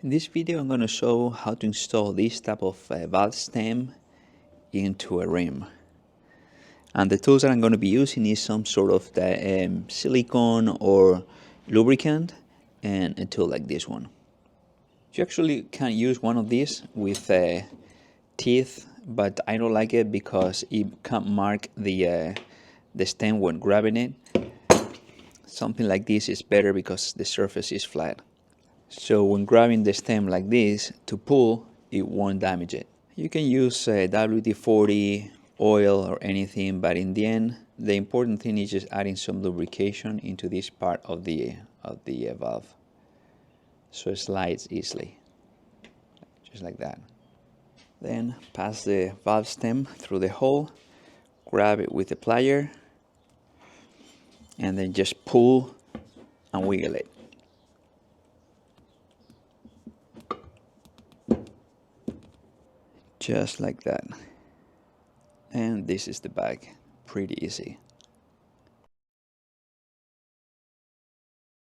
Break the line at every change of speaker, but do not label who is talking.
In this video I'm going to show how to install this type of valve stem into a rim. And the tools that I'm going to be using is some sort of silicone or lubricant and a tool like this one. You actually can use one of these with teeth, but I don't like it because it can mark the stem when grabbing it. Something like this is better because the surface is flat. So when grabbing the stem like this to pull, it won't damage it. You can use WD-40, oil or anything, but in the end, the important thing is just adding some lubrication into this part of the valve, so it slides easily, just like that. Then pass the valve stem through the hole, grab it with the plier, and then just pull and wiggle it. Just like that. And this is the bag. Pretty easy.